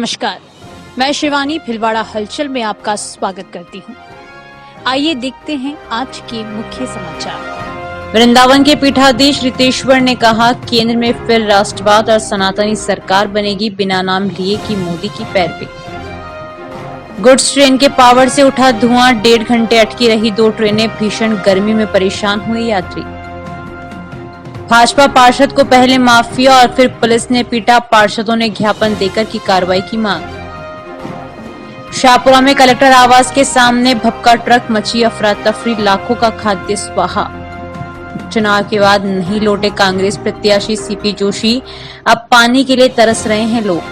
नमस्कार, मैं शिवानी भिलवाड़ा हलचल में आपका स्वागत करती हूँ। आइए देखते हैं आज के मुख्य समाचार। वृंदावन के पीठाधीश रितेश्वर ने कहा, केंद्र में फिर राष्ट्रवाद और सनातनी सरकार बनेगी बिना नाम लिए की मोदी की पैरवी। गुड्स ट्रेन के पावर से उठा धुआं, 1.5 घंटे अटकी रही 2 ट्रेनें, भीषण गर्मी में परेशान हुए यात्री। भाजपा पार्षद को पहले माफिया और फिर पुलिस ने पीटा, पार्षदों ने ज्ञापन देकर की कार्रवाई की मांग। शाहपुरा में कलेक्टर आवास के सामने भपका ट्रक, मची अफरा तफरी, लाखों का खाद्य स्वाहा। चुनाव के बाद नहीं लौटे कांग्रेस प्रत्याशी सीपी जोशी, अब पानी के लिए तरस रहे हैं लोग।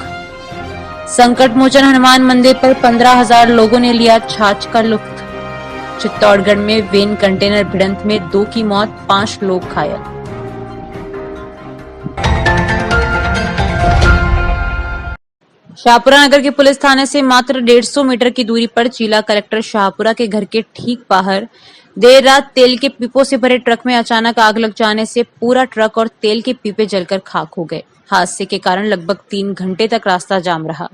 संकट मोचन हनुमान मंदिर पर 15,000 लोगों ने लिया छाछ का लुत्फ। चित्तौड़गढ़ में वेन कंटेनर भिड़ंत में 2 की मौत, 5 लोग घायल। शाहपुरा नगर के पुलिस थाने से मात्र 150 मीटर की दूरी पर जिला कलेक्टर शाहपुरा के घर के ठीक बाहर देर रात तेल के पीपों से भरे ट्रक में अचानक आग लग जाने से पूरा ट्रक और तेल के पीपे जलकर खाक हो गए। हादसे के कारण लगभग 3 घंटे तक रास्ता जाम रहा।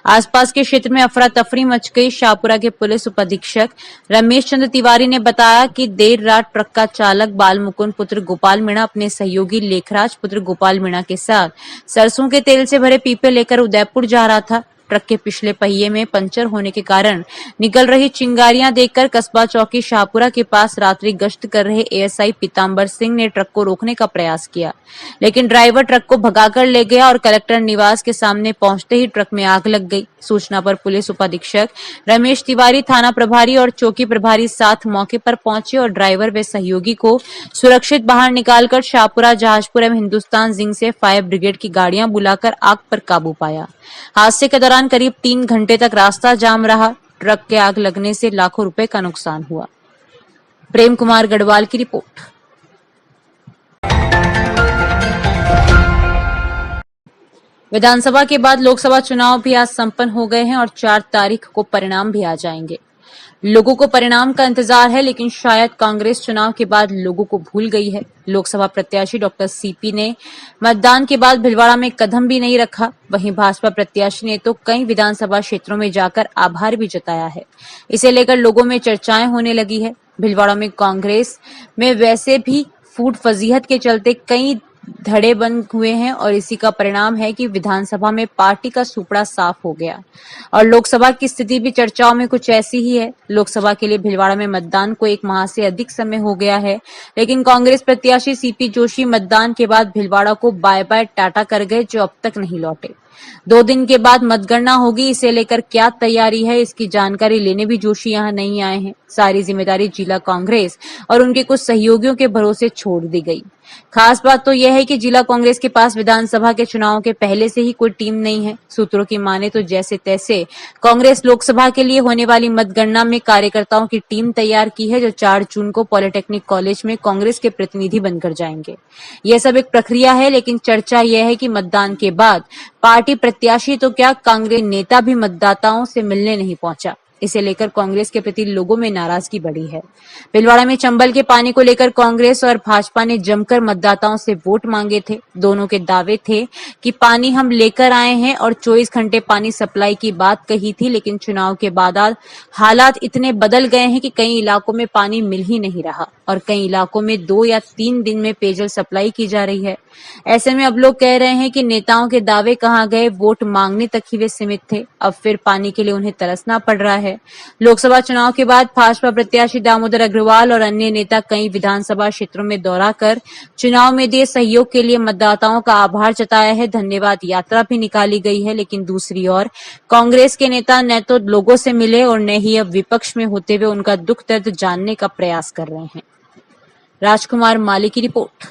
आसपास के क्षेत्र में अफरा तफरी मच गई। शाहपुरा के पुलिस उपाधीक्षक रमेश चंद्र तिवारी ने बताया कि देर रात ट्रक का चालक बाल मुकुंद पुत्र गोपाल मीणा अपने सहयोगी लेखराज पुत्र गोपाल मीणा के साथ सरसों के तेल से भरे पीपे लेकर उदयपुर जा रहा था। ट्रक के पिछले पहिए में पंचर होने के कारण निकल रही चिंगारियां देखकर कस्बा चौकी शाहपुरा के पास रात्रि गश्त कर रहे एएसआई पीतांबर सिंह ने ट्रक को रोकने का प्रयास किया, लेकिन ड्राइवर ट्रक को भगाकर ले गया और कलेक्टर निवास के सामने पहुंचते ही ट्रक में आग लग गई। सूचना पर पुलिस उपाधीक्षक रमेश तिवारी, थाना प्रभारी और चौकी प्रभारी साथ मौके पर पहुंचे और ड्राइवर व सहयोगी को सुरक्षित बाहर निकालकर शाहपुरा, जहाजपुर एवं हिंदुस्तान जिंक से फायर ब्रिगेड की गाड़ियां बुलाकर आग पर काबू पाया। हादसे के दौरान करीब 3 घंटे तक रास्ता जाम रहा। ट्रक के आग लगने से लाखों रुपए का नुकसान हुआ। प्रेम कुमार गढ़वाल की रिपोर्ट। विधानसभा के बाद लोकसभा चुनाव भी आज संपन्न हो गए हैं और 4 तारीख को परिणाम भी आ जाएंगे। लोगों को परिणाम का इंतजार है, लेकिन शायद कांग्रेस चुनाव के बाद लोगों को भूल गई है। लोकसभा प्रत्याशी डॉक्टर सीपी ने मतदान के बाद भिलवाड़ा में कदम भी नहीं रखा। वहीं भाजपा प्रत्याशी ने तो कई विधानसभा क्षेत्रों में जाकर आभार भी जताया है। इसे लेकर लोगों में चर्चाएं होने लगी है। भिलवाड़ा में कांग्रेस में वैसे भी फूट फजीहत के चलते कई धड़े बंद हुए हैं और इसी का परिणाम है कि विधानसभा में पार्टी का सुपड़ा साफ हो गया और लोकसभा की स्थिति भी चर्चाओं में कुछ ऐसी ही है। लोकसभा के लिए भिलवाड़ा में मतदान को 1 माह से अधिक समय हो गया है, लेकिन कांग्रेस प्रत्याशी सीपी जोशी मतदान के बाद भिलवाड़ा को बाय बाय टाटा कर गए, जो अब तक नहीं लौटे। 2 दिन के बाद मतगणना होगी, इसे लेकर क्या तैयारी है इसकी जानकारी लेने भी जोशी यहां नहीं आए हैं। सारी जिम्मेदारी जिला कांग्रेस और उनके कुछ सहयोगियों के भरोसे छोड़ दी गई। खास बात तो यह है कि जिला कांग्रेस के पास विधानसभा के चुनाव के पहले से ही कोई टीम नहीं है। सूत्रों की माने तो जैसे तैसे कांग्रेस लोकसभा के लिए होने वाली मतगणना में कार्यकर्ताओं की टीम तैयार की है, जो 4 जून को पॉलिटेक्निक कॉलेज में कांग्रेस के प्रतिनिधि बनकर जाएंगे। यह सब एक प्रक्रिया है, लेकिन चर्चा यह है कि मतदान के बाद पार्टी प्रत्याशी तो क्या, कांग्रेस नेता भी मतदाताओं से मिलने नहीं पहुंचा। इसे लेकर कांग्रेस के प्रति लोगों में नाराजगी बढ़ी है। भिलवाड़ा में चंबल के पानी को लेकर कांग्रेस और भाजपा ने जमकर मतदाताओं से वोट मांगे थे। दोनों के दावे थे कि पानी हम लेकर आए हैं और 24 घंटे पानी सप्लाई की बात कही थी, लेकिन चुनाव के बाद हालात इतने बदल गए हैं कि कई इलाकों में पानी मिल ही नहीं रहा और कई इलाकों में 2 या 3 दिन में पेयजल सप्लाई की जा रही है। ऐसे में अब लोग कह रहे हैं कि नेताओं के दावे कहां गए, वोट मांगने तक ही वे सीमित थे, अब फिर पानी के लिए उन्हें तरसना पड़ रहा है। लोकसभा चुनाव के बाद भाजपा प्रत्याशी दामोदर अग्रवाल और अन्य नेता कई विधानसभा क्षेत्रों में दौरा कर चुनाव में दिए सहयोग के लिए मतदाताओं का आभार जताया है। धन्यवाद यात्रा भी निकाली गई है, लेकिन दूसरी ओर कांग्रेस के नेता न तो लोगों से मिले और न ही अब विपक्ष में होते हुए उनका दुख दर्द जानने का प्रयास कर रहे हैं। राजकुमार माली की रिपोर्ट।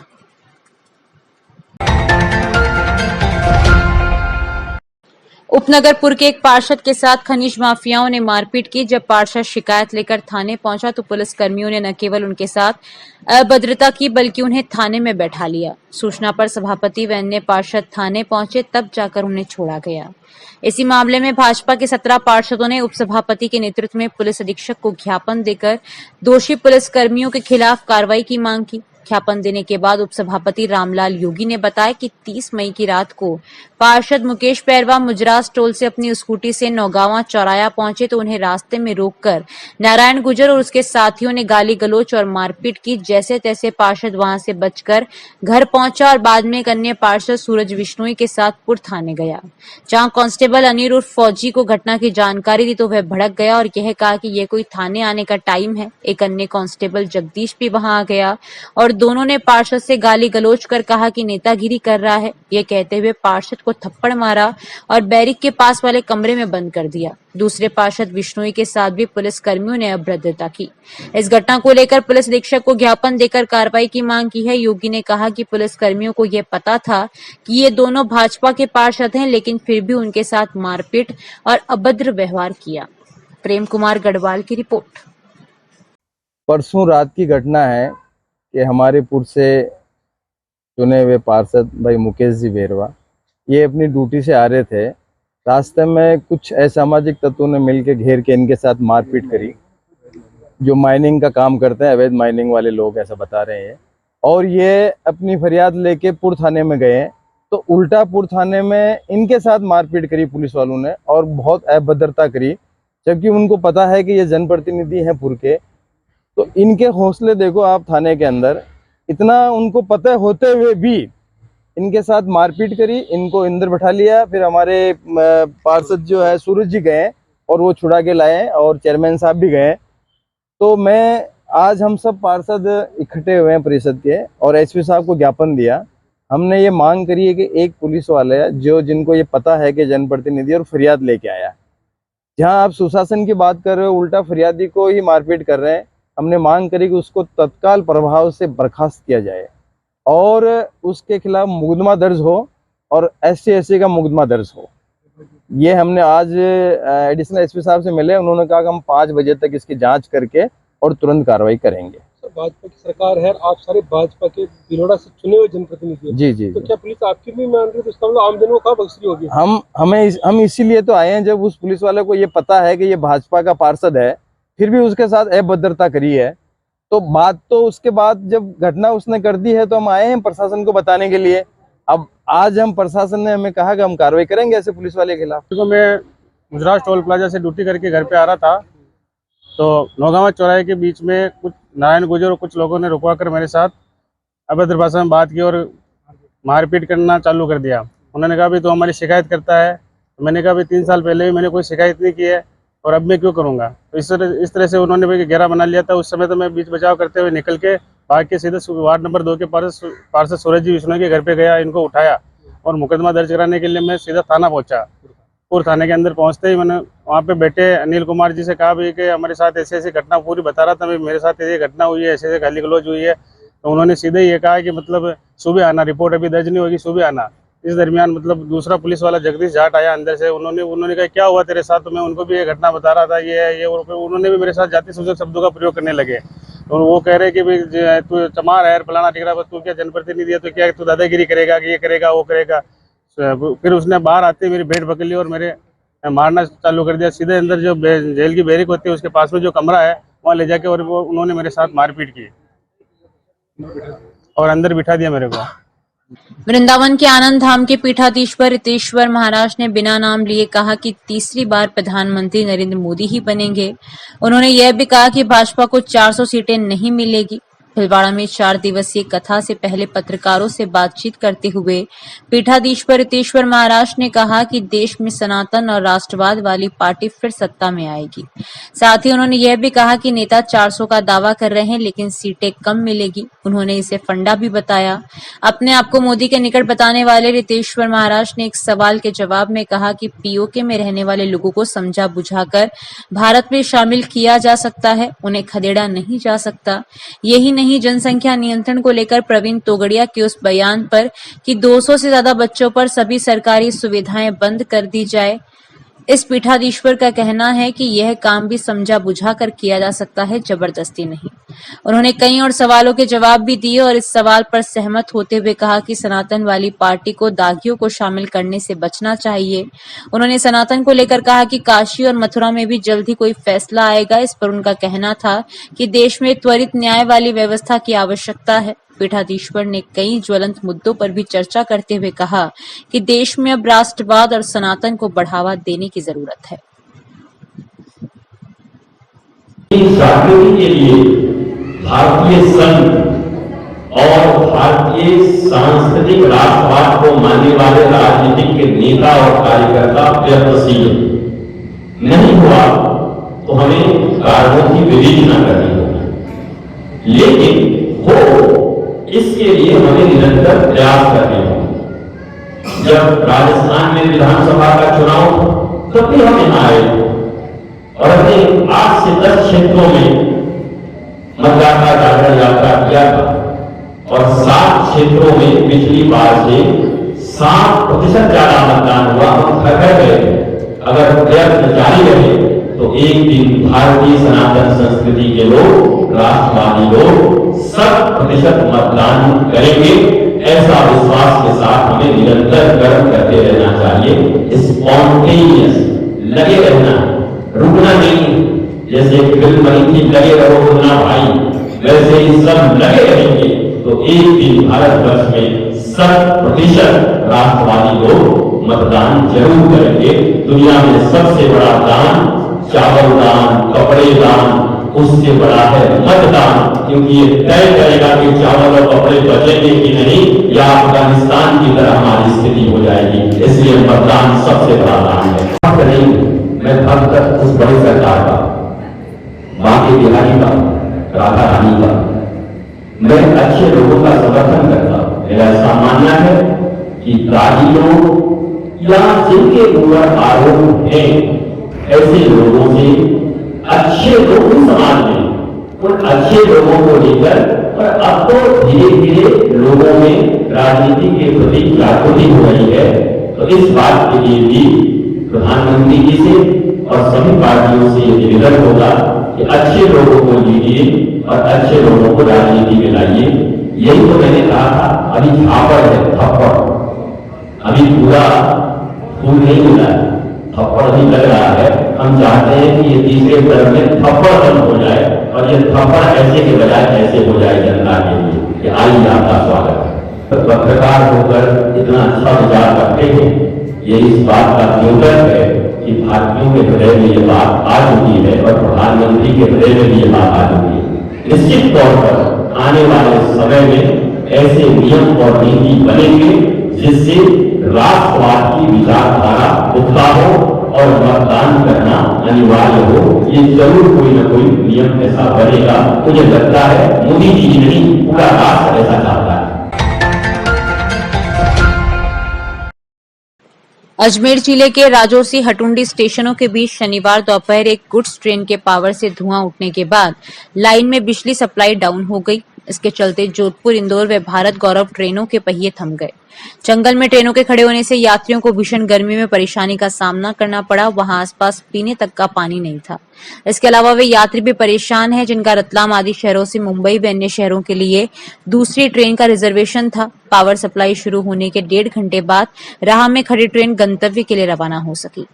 उपनगरपुर के एक पार्षद के साथ खनिज माफियाओं ने मारपीट की। जब पार्षद शिकायत लेकर थाने पहुंचा तो पुलिस कर्मियों ने न केवल उनके साथ अभद्रता की, बल्कि उन्हें थाने में बैठा लिया। सूचना पर सभापति व अन्य पार्षद थाने पहुंचे, तब जाकर उन्हें छोड़ा गया। इसी मामले में भाजपा के 17 पार्षदों ने उपसभापति के नेतृत्व में पुलिस अधीक्षक को ज्ञापन देकर दोषी पुलिस कर्मियों के खिलाफ कार्रवाई की मांग की। ज्ञापन देने के बाद उपसभापति रामलाल योगी ने बताया कि 30 मई की रात को पार्षद मुकेश पैरवा मुजरास टोल से अपनी स्कूटी से नौगावा चौराया पहुंचे तो उन्हें रास्ते में रोककर नारायण गुजर और उसके साथियों ने गाली गलौज और मारपीट की। जैसे तैसे पार्षद वहां से बचकर घर पहुंचा और बाद में एक अन्य पार्षद सूरज बिश्नोई के साथ पुर थाने गया, जहां कांस्टेबल अनिल उर्फ फौजी को घटना की जानकारी दी तो वह भड़क गया और यह कहा कि यह कोई थाने आने का टाइम है। एक अन्य कांस्टेबल जगदीश भी वहां आ गया और दोनों ने पार्षद से गाली गलौज कर कहा कि नेतागिरी कर रहा है। यह कहते हुए पार्षद को थप्पड़ मारा और बैरिक के पास वाले कमरे में बंद कर दिया। दूसरे पार्षद बिश्नोई के साथ भी पुलिस कर्मियों ने अभद्रता की। इस घटना को लेकर पुलिस अधीक्षक को ज्ञापन देकर कार्रवाई की मांग की है। योगी ने कहा कि पुलिस कर्मियों को यह पता था कि ये दोनों भाजपा के पार्षद हैं, लेकिन फिर भी उनके साथ मारपीट और अभद्र व्यवहार किया। प्रेम कुमार गढ़वाल की रिपोर्ट। परसों रात की घटना है कि हमारे पुर से चुने हुए पार्षद भाई मुकेश जी बैरवा ये अपनी ड्यूटी से आ रहे थे। रास्ते में कुछ असामाजिक तत्वों ने मिलकर घेर के इनके साथ मारपीट करी। जो माइनिंग का काम करते हैं, अवैध माइनिंग वाले लोग ऐसा बता रहे हैं, और ये अपनी फरियाद लेके पुर थाने में गए तो उल्टा पुर थाने में इनके साथ मारपीट करी पुलिस वालों ने और बहुत अभद्रता करी, जबकि उनको पता है कि ये जनप्रतिनिधि हैं पुर के। तो इनके हौसले देखो आप, थाने के अंदर इतना उनको पता होते हुए भी इनके साथ मारपीट करी, इनको अंदर बैठा लिया। फिर हमारे पार्षद जो है सूरज जी गए और वो छुड़ा के लाए और चेयरमैन साहब भी गए। तो मैं आज हम सब पार्षद इकट्ठे हुए हैं परिषद के और एसपी साहब को ज्ञापन दिया। हमने ये मांग करी है कि एक पुलिस वाले जिनको ये पता है कि जनप्रतिनिधि और फरियाद लेके आया, जहाँ आप सुशासन की बात कर रहे हो उल्टा फरियादी को ही मारपीट कर रहे हैं। हमने मांग करी कि उसको तत्काल प्रभाव से बर्खास्त किया जाए और उसके खिलाफ मुकदमा दर्ज हो और SC/SC का मुकदमा दर्ज हो। ये हमने आज एडिशनल एसपी साहब से मिले, उन्होंने कहा कि हम 5 बजे तक इसकी जांच करके और तुरंत कार्रवाई करेंगे। सर, भाजपा की सरकार है, आप सारे भाजपा के भिलोड़ा से चुने हुए जनप्रतिनिधि हैं। जी जी तो जी। क्या पुलिस आपकी भी मान रही है? तो इसका मतलब आमजनों को कहाँ बख्श रही होगी? हम इसीलिए तो आए हैं, जब उस पुलिस वाले को ये पता है कि ये भाजपा का पार्षद है, फिर भी उसके साथ अभद्रता करी है। तो बात तो उसके बाद जब घटना उसने कर दी है तो हम आए हैं प्रशासन को बताने के लिए। अब आज हम प्रशासन ने हमें कहा कि हम कार्रवाई करेंगे ऐसे पुलिस वाले के खिलाफ। तो मैं मुजरास टोल प्लाजा से ड्यूटी करके घर पे आ रहा था तो नौगावा चौराहे के बीच में कुछ नारायण गुजर और कुछ लोगों ने रुकवा कर मेरे साथ अभद्र भाषा में बात की और मारपीट करना चालू कर दिया। उन्होंने कहा भी तो हमारी शिकायत करता है। तो मैंने कहा भी 3 साल पहले भी मैंने कोई शिकायत नहीं की है और अब मैं क्यों करूँगा। तो इस तरह से उन्होंने भी घेरा बना लिया था। उस समय तो मैं बीच बचाव करते हुए निकल के भाग के सीधे वार्ड नंबर 2 के पार्षद सूरज जी बिश्नोई के घर पे गया, इनको उठाया और मुकदमा दर्ज कराने के लिए मैं सीधा थाना पहुंचा। पूर्व थाने के अंदर पहुंचते ही मैंने वहाँ पे बैठे अनिल कुमार जी से कहा भी कि हमारे साथ ऐसी ऐसी घटना पूरी बता रहा था, मेरे साथ ये घटना हुई है, ऐसे ऐसे गाली गलौज हुई है। तो उन्होंने सीधे ये कहा कि मतलब सुबह आना, रिपोर्ट अभी दर्ज नहीं होगी, सुबह आना। इस दरमियान मतलब दूसरा पुलिस वाला जगदीश जाट आया अंदर से। उन्होंने कहा क्या हुआ तेरे साथ? तो मैं उनको भी ये घटना बता रहा था, ये उन्होंने भी मेरे साथ जाति सूचक शब्दों का प्रयोग करने लगे। और वो कह रहे कि भाई तू चमार है, फलाना टिकरा, तू क्या जनप्रतिनिधि है, तो क्या तू दादागिरी करेगा कि ये करेगा वो करेगा। फिर उसने बाहर आते मेरी भेंट पकड़ ली और मेरे मारना चालू कर दिया। सीधे अंदर जो जेल की बैरिक होती है उसके पास में जो कमरा है वहाँ ले जाके और वो उन्होंने मेरे साथ मारपीट की और अंदर बिठा दिया मेरे को। वृंदावन के आनंद धाम के पीठाधीश्वर रितेश्वर महाराज ने बिना नाम लिए कहा कि तीसरी बार प्रधानमंत्री नरेंद्र मोदी ही बनेंगे। उन्होंने यह भी कहा कि भाजपा को 400 सीटें नहीं मिलेगी। भीलवाड़ा में 4 दिवसीय कथा से पहले पत्रकारों से बातचीत करते हुए पीठाधीश्वर रितेश्वर महाराज ने कहा कि देश में सनातन और राष्ट्रवाद वाली पार्टी फिर सत्ता में आएगी। साथ ही उन्होंने यह भी कहा कि नेता 400 का दावा कर रहे हैं लेकिन सीटें कम मिलेगी। उन्होंने इसे फंडा भी बताया। अपने आप को मोदी के निकट बताने वाले रितेश्वर महाराज ने एक सवाल के जवाब में कहा कि पीओके में रहने वाले लोगों को समझा बुझाकर भारत में शामिल किया जा सकता है, उन्हें खदेड़ा नहीं जा सकता। यही नहीं, जनसंख्या नियंत्रण को लेकर प्रवीण तोगड़िया के उस बयान पर कि 200 से ज्यादा बच्चों पर सभी सरकारी सुविधाएं बंद कर दी जाए, इस पीठाधीश्वर का कहना है कि यह काम भी समझा बुझा कर किया जा सकता है, जबरदस्ती नहीं। उन्होंने कई और सवालों के जवाब भी दिए और इस सवाल पर सहमत होते हुए कहा कि सनातन वाली पार्टी को दागियों को शामिल करने से बचना चाहिए। उन्होंने सनातन को लेकर कहा कि काशी और मथुरा में भी जल्द ही कोई फैसला आएगा। इस पर उनका कहना था कि देश में त्वरित न्याय वाली व्यवस्था की आवश्यकता है। पीठाधीश्वर ने कई ज्वलंत मुद्दों पर भी चर्चा करते हुए कहा कि देश में अब राष्ट्रवाद और सनातन को बढ़ावा देने की जरूरत है। जागृति के लिए भारतीय संघ और भारतीय सांस्कृतिक राष्ट्रवाद को मानने वाले राजनीतिक के नेता और कार्यकर्ता प्रयत्नशील नहीं हुआ तो हमें कारणों की विवेचना करनी होगी, लेकिन हो इसके लिए हमें निरंतर प्रयास करने होंगे। जब राजस्थान में विधानसभा का चुनाव तब भी हम यहाँ आए और हमने 8 से 10 क्षेत्रों में मतदाता जागरण यात्रा किया था और 7 क्षेत्रों में पिछली बार से 7% ज्यादा मतदान हुआ। हम घर घर गए। अगर प्रयत्न जारी रहे तो एक दिन भारतीय सनातन संस्कृति के लोग, राष्ट्रवादी लोग 100% मतदान करेंगे। ऐसा विश्वास के साथ हमें निरंतर कर्म करते रहना चाहिए। स्पॉन्टेनियस लगे रहना, रुकना नहीं। जैसे फिल्म बनी थी लगे रहो मुन्ना भाई, वैसे ही सब लगे रहेंगे तो एक दिन भारतवर्ष में 100% राष्ट्रवादी लोग मतदान जरूर करेंगे। दुनिया में सबसे बड़ा दान चावल दान, कपड़े दान, उससे बड़ा है मतदान, क्योंकि ये तय करेगा कि चावल और कपड़े बचेंगे कि नहीं या अफगानिस्तान की तरह हमारी स्थिति हो जाएगी। इसलिए मतदान सबसे बड़ा दान है। मैं भक्त उस बड़ी सरकार का, बाकी बिहारी का, राधा रानी का, मैं अच्छे लोगों का समर्थन करता हूं। मेरा ऐसा मानना है कि दागी लोग या जिनके ऊपर आरोप है ऐसे लोगों से अच्छे लोग समाज में उन अच्छे लोगों को लेकर, और अब तो धीरे धीरे लोगों में राजनीति के प्रति जागृति हो रही है, तो इस बात के लिए भी प्रधानमंत्री जी से और सभी पार्टियों से निवेदन होगा कि अच्छे लोगों को लीजिए और अच्छे लोगों को राजनीति में लाइए। यही तो मैंने कहा था। अभी झापड़ है, थप्पड़, अभी पूरा फूल नहीं मिला है, थप्पड़ भी लग रहा है। हम चाहते हैं कि ये तीसरे टर्म में थप्पड़ बंद हो जाए और ये थप्पड़ ऐसे के बजाय ऐसे हो जाए जनता के लिए। कि आइए आपका स्वागत है। पत्रकार होकर इतना अच्छा विचार करते हैं, ये इस बात का द्योतक है कि भारतीयों के हृदय में ये बात आ चुकी है और प्रधानमंत्री के हृदय में भी ये बात आ चुकी है। निश्चित तौर पर आने वाले समय में ऐसे नियम और नीति बनेंगे जिससे राष्ट्रवाद की विचारधारा उठता हो और मतदान करना अनिवार्य हो। ये जरूर कोई न कोई नियम ऐसा बनेगा। मुझे लगता है मोदी जी नहीं, पूरा राष्ट्र ऐसा चाहता है। अजमेर जिले के राजौसी हटुंडी स्टेशनों के बीच शनिवार दोपहर एक गुड्स ट्रेन के पावर से धुआं उठने के बाद लाइन में बिजली सप्लाई डाउन हो गई। इसके चलते जोधपुर, इंदौर व भारत गौरव ट्रेनों के पहिए थम गए। जंगल में ट्रेनों के खड़े होने से यात्रियों को भीषण गर्मी में परेशानी का सामना करना पड़ा। वहां आसपास पीने तक का पानी नहीं था। इसके अलावा वे यात्री भी परेशान हैं जिनका रतलाम आदि शहरों से मुंबई व अन्य शहरों के लिए दूसरी ट्रेन का रिजर्वेशन था। पावर सप्लाई शुरू होने के 1.5 घंटे बाद राह में खड़ी ट्रेन गंतव्य के लिए रवाना हो सकी।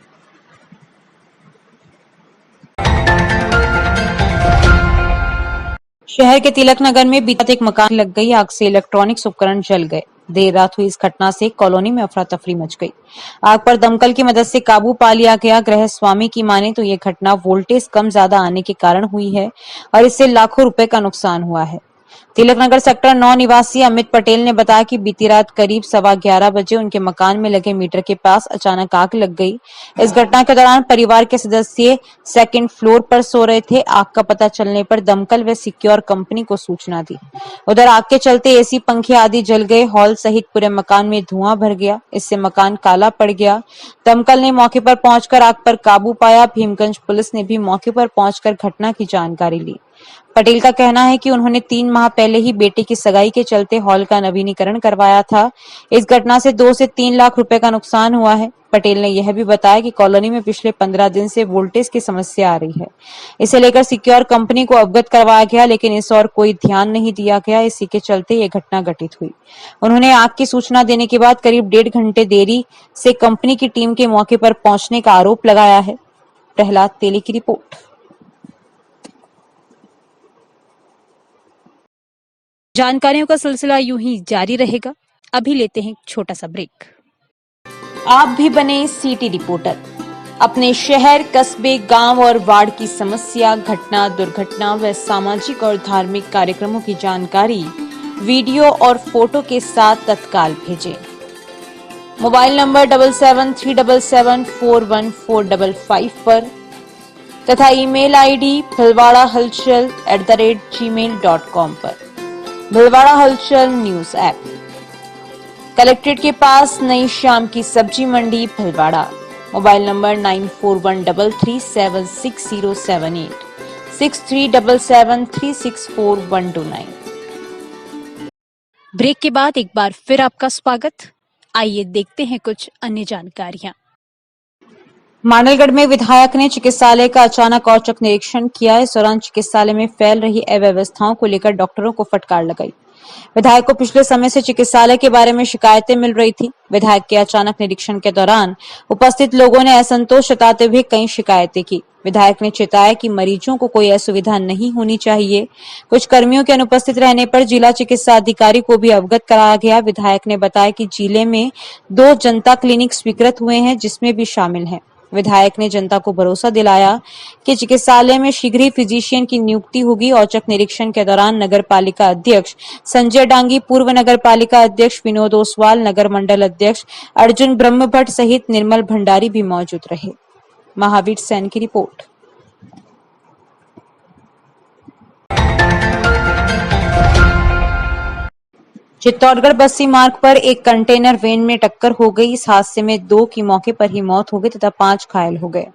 शहर के तिलक नगर में बीते एक मकान लग गई आग से इलेक्ट्रॉनिक्स उपकरण जल गए। देर रात हुई इस घटना से कॉलोनी में अफरा तफरी मच गई। आग पर दमकल की मदद से काबू पा लिया गया। गृह स्वामी की माने तो ये घटना वोल्टेज कम ज्यादा आने के कारण हुई है और इससे लाखों रुपए का नुकसान हुआ है। तिलक नगर सेक्टर 9 निवासी अमित पटेल ने बताया कि बीती रात करीब 11:15 बजे उनके मकान में लगे मीटर के पास अचानक आग लग गई। इस घटना के दौरान परिवार के सदस्य सेकंड फ्लोर पर सो रहे थे। आग का पता चलने पर दमकल व सिक्योर कंपनी को सूचना दी। उधर आग के चलते एसी, पंखे आदि जल गए। हॉल सहित पूरे मकान में धुआं भर गया। इससे मकान काला पड़ गया। दमकल ने मौके पर पहुंचकर आग पर काबू पाया। भीमगंज पुलिस ने भी मौके पर पहुंचकर घटना की जानकारी ली। पटेल का कहना है कि उन्होंने 3 माह पहले ही बेटे की सगाई के चलते हॉल का नवीनीकरण करवाया था। इस घटना से 2 से 3 लाख रुपए का नुकसान हुआ है। पटेल ने यह भी बताया कि कॉलोनी में पिछले 15 दिन से वोल्टेज की समस्या आ रही है। इसे लेकर सिक्योर कंपनी को अवगत करवाया गया, लेकिन इस और कोई ध्यान नहीं दिया गया। इसी के चलते ये घटना घटित हुई। उन्होंने आग की सूचना देने के बाद करीब 1.5 घंटे देरी से कंपनी की टीम के मौके पर पहुंचने का आरोप लगाया है। प्रहलाद तेली की रिपोर्ट। जानकारियों का सिलसिला यूं ही जारी रहेगा। अभी लेते हैं एक छोटा सा ब्रेक। आप भी बने सिटी रिपोर्टर। अपने शहर, कस्बे, गांव और वार्ड की समस्या, घटना, दुर्घटना व सामाजिक और धार्मिक कार्यक्रमों की जानकारी वीडियो और फोटो के साथ तत्काल भेजें। मोबाइल नंबर 7737741455 पर तथा ईमेल आईडी philwadahalchal@gmail.com पर। भिलवाड़ा हलचल न्यूज ऐप। कलेक्ट्रेट के पास नई शाम की सब्जी मंडी भिलवाड़ा। Mobile number 9413376078 6377364129। ब्रेक के बाद एक बार फिर आपका स्वागत। आइए देखते हैं कुछ अन्य जानकारियां। मांडलगढ़ में विधायक ने चिकित्सालय का अचानक औचक निरीक्षण किया। इस दौरान चिकित्सालय में फैल रही अव्यवस्थाओं को लेकर डॉक्टरों को फटकार लगाई। विधायक को पिछले समय से चिकित्सालय के बारे में शिकायतें मिल रही थी। विधायक के अचानक निरीक्षण के दौरान उपस्थित लोगों ने असंतोष जताते हुए कई शिकायतें की। विधायक ने चेताया कि मरीजों को कोई असुविधा नहीं होनी चाहिए। कुछ कर्मियों के अनुपस्थित रहने पर जिला चिकित्सा अधिकारी को भी अवगत कराया गया। विधायक ने बताया कि जिले में 2 जनता क्लिनिक स्वीकृत हुए हैं, जिसमें भी शामिल है। विधायक ने जनता को भरोसा दिलाया कि चिकित्सालय में शीघ्र ही फिजिशियन की नियुक्ति होगी। औचक निरीक्षण के दौरान नगर पालिका अध्यक्ष संजय डांगी, पूर्व नगर पालिका अध्यक्ष विनोद ओसवाल, नगर मंडल अध्यक्ष अर्जुन ब्रह्मभट्ट सहित निर्मल भंडारी भी मौजूद रहे। महावीर सैन की रिपोर्ट। चित्तौड़गढ़ बस्सी मार्ग पर एक कंटेनर वैन में टक्कर हो गई। इस हादसे में 2 की मौके पर ही मौत हो गई तथा 5 घायल हो गए।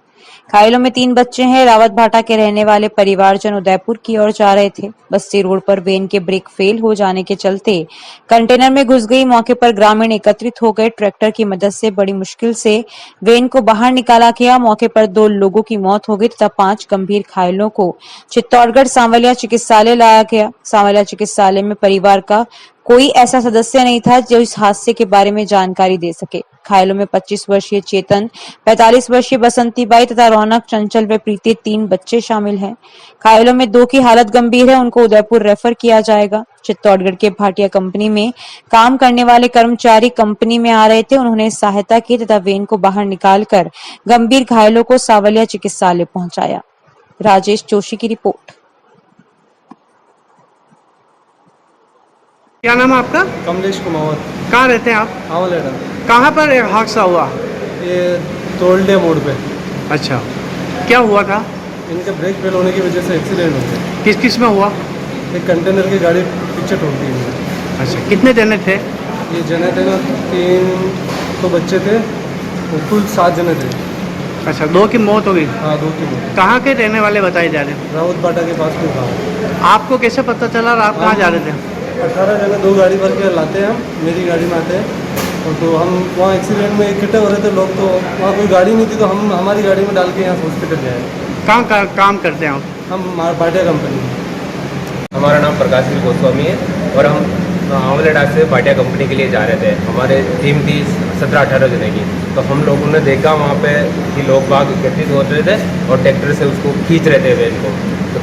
घायलों में 3 बच्चे हैं। रावत भाटा के रहने वाले परिवारजन उदयपुर की ओर जा रहे थे। बस्सी रोड पर वैन के ब्रेक फेल हो जाने के चलते कंटेनर में घुस गई। मौके पर ग्रामीण एकत्रित हो गए। ट्रैक्टर की मदद से बड़ी मुश्किल से वैन को बाहर निकाला गया। मौके पर 2 लोगों की मौत हो गई तथा 5 गंभीर घायलों को चित्तौड़गढ़ सांवलिया चिकित्सालय लाया गया। सांवलिया चिकित्सालय में परिवार का कोई ऐसा सदस्य नहीं था जो इस हादसे के बारे में जानकारी दे सके। घायलों में 25 वर्षीय चेतन, 45 वर्षीय बसंती बाई तथा रौनक, चंचल व प्रीति 3 बच्चे शामिल हैं। घायलों में 2 की हालत गंभीर है, उनको उदयपुर रेफर किया जाएगा। चित्तौड़गढ़ के भाटिया कंपनी में काम करने वाले कर्मचारी कंपनी में आ रहे थे। उन्होंने सहायता की तथा वैन को बाहर निकालकर गंभीर घायलों को सांवलिया चिकित्सालय पहुंचाया। राजेश जोशी की रिपोर्ट। क्या नाम है आपका? कमलेश कुमार। कहाँ रहते हैं आप? आंवलेडा। कहाँ पर हादसा हुआ? ये तोलडे मोड़ पे। अच्छा, क्या हुआ था? इनके ब्रेक फेल होने की वजह से एक्सीडेंट हो गया। किस किस में हुआ? एक कंटेनर की गाड़ी पीछे ठोक दी इन्होंने। अच्छा, कितने जने थे? ये जने थे ना, 3 तो बच्चे थे और कुल 7 जने थे। अच्छा, 2 की मौत हो गई। हाँ, 2 की मौत। कहाँ के रहने वाले बताए जा रहे हैं? रावत बाटा के पास में था। आपको कैसे पता चला और आप कहाँ जा रहे थे? 18 जने 2 गाड़ी भर के लाते हैं हम, मेरी गाड़ी में आते हैं। और तो हम वहाँ एक्सीडेंट में इकट्ठे हो रहे थे लोग, तो वहाँ कोई गाड़ी नहीं थी, तो हम हमारी गाड़ी में डाल के यहाँ हॉस्पिटल गए। कहाँ काम करते हैं आप? हम भाटिया कंपनी में। हमारा नाम प्रकाश गोस्वामी है और हम आंवलेडा से भाटिया कंपनी के लिए जा रहे थे। हमारे टीम थी 17-18 जने की। तो हम लोगों ने देखा वहाँ पे कि लोग बाग एकत्रित हो रहे थे और ट्रैक्टर से उसको खींच रहे थे वैन को। तो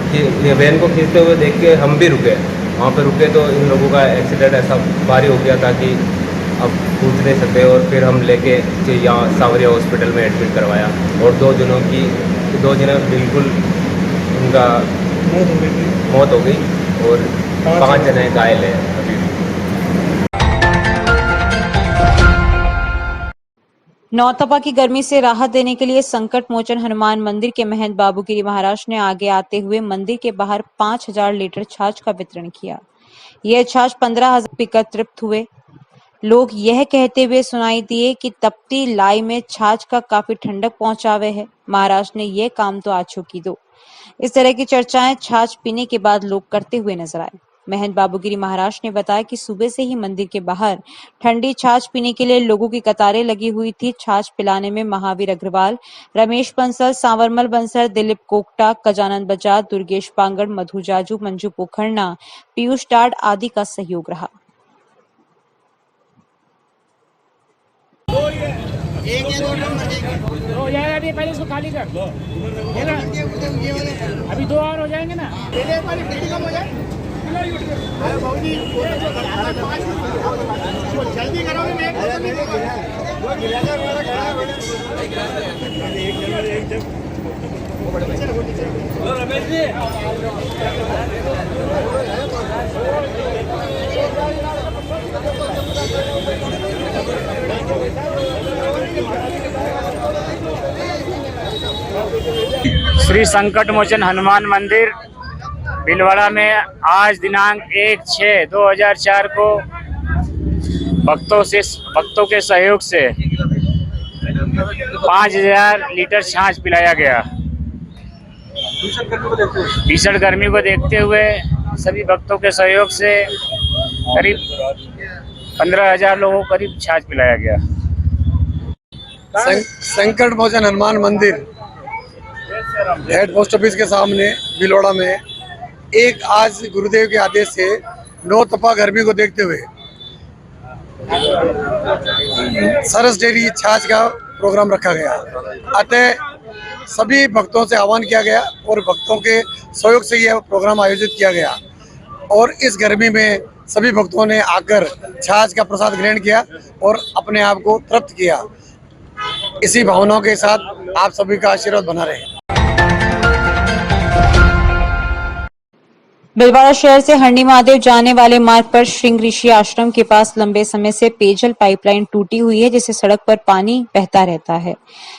ये वैन को खींचते हुए देख के हम भी रुके। वहाँ पे रुके तो इन लोगों का एक्सीडेंट ऐसा भारी हो गया था कि अब पूछ नहीं सकते। और फिर हम लेके यहाँ सांवरिया हॉस्पिटल में एडमिट करवाया और 2 जने बिल्कुल उनका मौत हो गई और 5 जने घायल हैं अभी भी। नौतपा की गर्मी से राहत देने के लिए संकट मोचन हनुमान मंदिर के महंत बाबूगिरी महाराज ने आगे आते हुए मंदिर के बाहर 5000 लीटर छाछ का वितरण किया। यह छाछ 15,000 एकत्रित हुए। लोग यह कहते हुए सुनाई दिए कि तपती लाई में छाछ का काफी ठंडक पहुंचावे है। महाराज ने यह काम तो आछो की दो। इस तरह की चर्चाएं छाछ पीने के बाद लोग करते हुए नजर आए। महंत बाबूगिरी महाराज ने बताया कि सुबह से ही मंदिर के बाहर ठंडी छाछ पीने के लिए लोगों की कतारें लगी हुई थी। छाछ पिलाने में महावीर अग्रवाल, रमेश बंसल, सांवरमल बंसल, दिलीप कोकटा, गजानन बजाज, दुर्गेश पांगड़, मधु जाजू, मंजू पोखरना, पीयूष टाड आदि का सहयोग रहा। हो जाएगा नहीं, पहले इसको खाली कर दो। अभी 2 और हो जाएंगे ना। जल्दी श्री संकट मोचन हनुमान मंदिर भीलवाड़ा में आज दिनांक 1/6/2004 को भक्तों के सहयोग से 5000 लीटर छाछ पिलाया गया। भीषण गर्मी को देखते हुए सभी भक्तों के सहयोग से करीब 15,000 लोगों को करीब छाछ पिलाया गया। संकट मोचन हनुमान मंदिर हेड पोस्ट ऑफिस के सामने भीलवाड़ा में आज गुरुदेव के आदेश से 9 तपा गर्मी को देखते हुए सरस डेयरी छाछ का प्रोग्राम रखा गया। अतः सभी भक्तों से आह्वान किया गया और भक्तों के सहयोग से यह प्रोग्राम आयोजित किया गया और इस गर्मी में सभी भक्तों ने आकर छाछ का प्रसाद ग्रहण किया और अपने आप को तृप्त किया। इसी भावनाओं के साथ आप सभी का आशीर्वाद बना रहे। भीलवाड़ा शहर से हरणी महादेव जाने वाले मार्ग पर श्रृंग ऋषि आश्रम के पास लंबे समय से पेयजल पाइपलाइन टूटी हुई है, जिससे सड़क पर पानी बहता रहता है।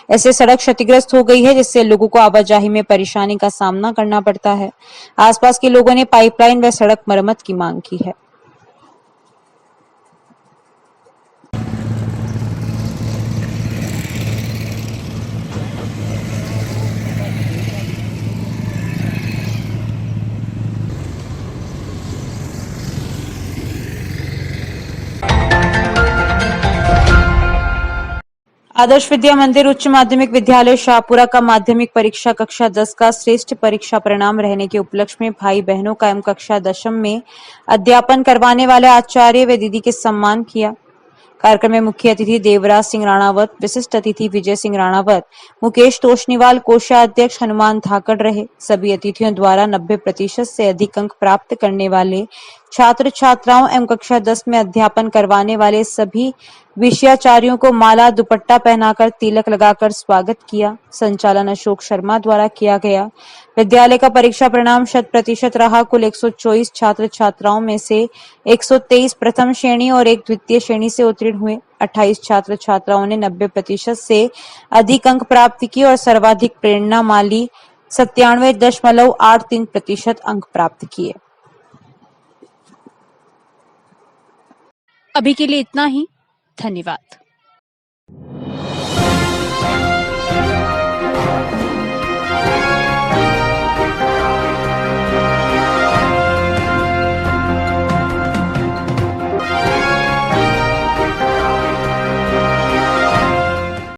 ऐसे सड़क क्षतिग्रस्त हो गई है, जिससे लोगों को आवाजाही में परेशानी का सामना करना पड़ता है। आसपास के लोगों ने पाइपलाइन व सड़क मरम्मत की मांग की है। आदर्श विद्या मंदिर उच्च माध्यमिक विद्यालय शाहपुरा का माध्यमिक परीक्षा कक्षा 10 का श्रेष्ठ परीक्षा परिणाम रहने के उपलक्ष्य में भाई बहनों का एवं कक्षा 10 में अध्यापन करवाने वाले आचार्य व दीदी के सम्मान किया। कार्यक्रम में मुख्य अतिथि देवराज सिंह राणावत, विशिष्ट अतिथि विजय सिंह राणावत, मुकेश तोषनीवाल, कोषाध्यक्ष हनुमान धाकड़ रहे। सभी अतिथियों द्वारा 90% से अधिक अंक प्राप्त करने वाले छात्र छात्राओं एवं कक्षा 10 में अध्यापन करवाने वाले सभी विषयाचार्यों को माला दुपट्टा पहनाकर तिलक लगाकर स्वागत किया। संचालन अशोक शर्मा द्वारा किया गया। विद्यालय का परीक्षा परिणाम 100% रहा। कुल 124 छात्र छात्राओं में से 123 प्रथम श्रेणी और 1 द्वितीय श्रेणी से उत्तीर्ण हुए। 28 छात्र छात्राओं ने 90% से अधिक अंक प्राप्त किए और सर्वाधिक प्रेरणा माली 97.83% अंक प्राप्त किए। अभी के लिए इतना ही। धन्यवाद।